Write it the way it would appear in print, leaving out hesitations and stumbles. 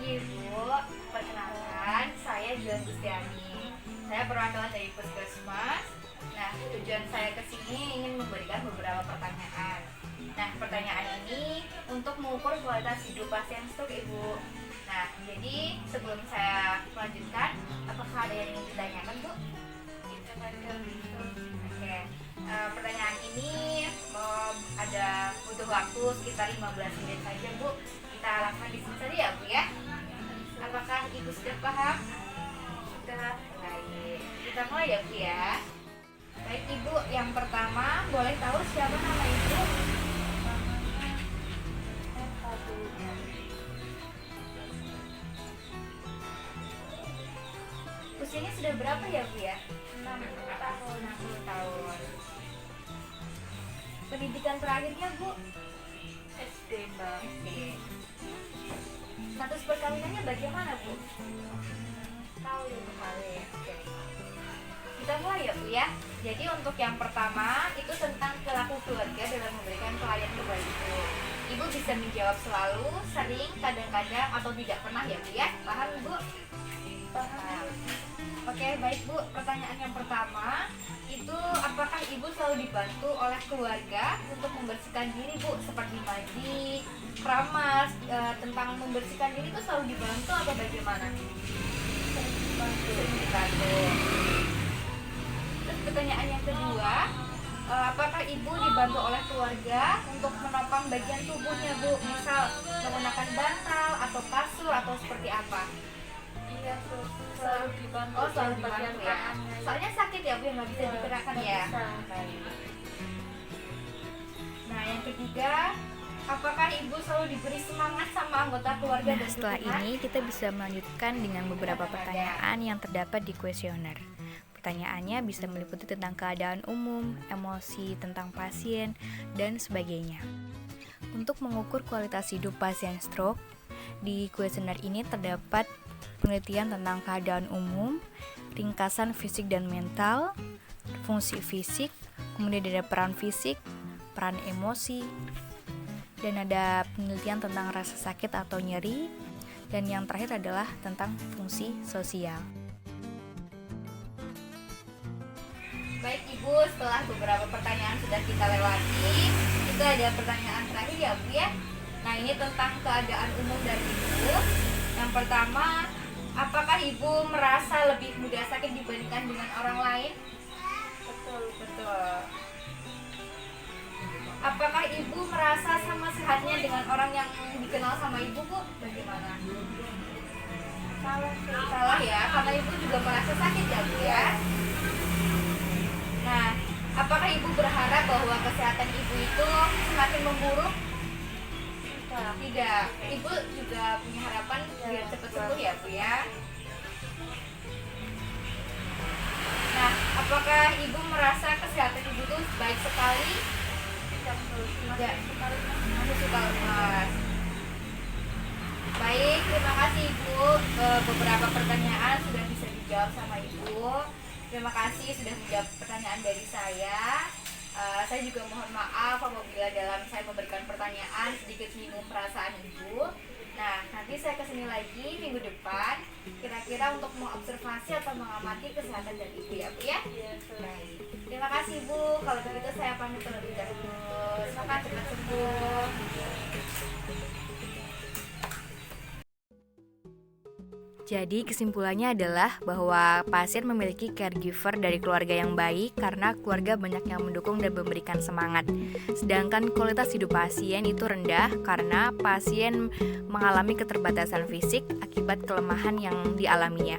Ibu, perkenalkan, saya Juan Gustiani. Saya perwakilan dari Puskesmas. Nah, tujuan saya ke sini ingin memberikan beberapa pertanyaan. Nah, pertanyaan ini untuk mengukur kualitas hidup pasien stroke, Ibu. Nah, jadi sebelum saya melanjutkan, apakah ada yang ingin ditanyakan, Bu? Oke. Pertanyaan ini ada butuh waktu sekitar 15 menit saja, Bu. Kita lakukan di sini saja ya, Bu ya. Apakah Ibu sudah paham? Sudah. Baik. Kita mulai ya, Bu ya. Baik, Ibu, yang pertama boleh tahu siapa nama Ibu? Usianya sudah berapa ya, Bu ya? 60 tahun. 60 tahun. Pendidikan terakhirnya, Bu? SD, Mbak. SD. Status perkawinannya bagaimana, Bu? Kawin. Oke. Kita mulai ya, Bu ya. Jadi untuk yang pertama itu tentang perilaku keluarga dalam memberikan pelayanan kepada Ibu. Ibu bisa menjawab selalu, sering, kadang-kadang, atau tidak pernah ya, Bu ya. Paham, Ibu? Paham. Oke, baik, Bu. Pertanyaan yang pertama itu apakah Ibu selalu dibantu oleh keluarga untuk membersihkan diri, Bu? Seperti mandi, keramas, tentang membersihkan diri itu selalu dibantu atau bagaimana? Sering dibantu. Terus pertanyaan yang kedua, apakah Ibu dibantu oleh keluarga untuk menopang bagian tubuhnya, Bu? Misal menggunakan bantal atau kasur atau seperti apa? Iya, selalu dibantu. Oh, selalu dibantu ya. Soalnya sakit ya, Bu, yang nggak bisa digerakkan ya. Baik. Nah, yang ketiga, apakah Ibu selalu diberi semangat sama anggota keluarga? Nah, setelah ini kita bisa melanjutkan dengan beberapa pertanyaan yang terdapat di kuesioner. Pertanyaannya bisa meliputi tentang keadaan umum, emosi, tentang pasien, dan sebagainya. Untuk mengukur kualitas hidup pasien stroke, di kuesioner ini terdapat penelitian tentang keadaan umum, ringkasan fisik dan mental, fungsi fisik, kemudian ada peran fisik, peran emosi, dan ada penelitian tentang rasa sakit atau nyeri, dan yang terakhir adalah tentang fungsi sosial. Baik, Ibu, setelah beberapa pertanyaan sudah kita lewati, itu ada pertanyaan terakhir ya, Bu ya. Nah, ini tentang keadaan umum dari Ibu. Yang pertama, apakah Ibu merasa lebih mudah sakit dibandingkan dengan orang lain? Betul. Apakah Ibu merasa sama sehatnya dengan orang yang dikenal sama Ibu, Bu? Bagaimana? Salah ya, karena Ibu juga merasa sakit ya, Bu ya. Nah, apakah Ibu berharap bahwa kesehatan Ibu itu semakin memburuk? Tidak. Ibu juga punya harapan biar cepat sembuh ya, Bu ya. Nah, apakah Ibu merasa kesehatan Ibu itu baik sekali? Tidak. Masih suka lemas. Baik, terima kasih Ibu. Beberapa pertanyaan sudah bisa dijawab sama Ibu. Terima kasih sudah menjawab pertanyaan dari saya. Saya juga mohon maaf apabila dalam saya memberikan pertanyaan sedikit menyinggung perasaan Ibu. Nah, nanti saya kesini lagi minggu depan, kira-kira untuk mengobservasi atau mengamati kesehatan dari Ibu ya, Bu ya? Baik. Terima kasih, Bu. Kalau begitu saya pamit terlebih dahulu. Semoga cepat sembuh. Jadi kesimpulannya adalah bahwa pasien memiliki caregiver dari keluarga yang baik karena keluarga banyak yang mendukung dan memberikan semangat. Sedangkan kualitas hidup pasien itu rendah karena pasien mengalami keterbatasan fisik akibat kelemahan yang dialaminya.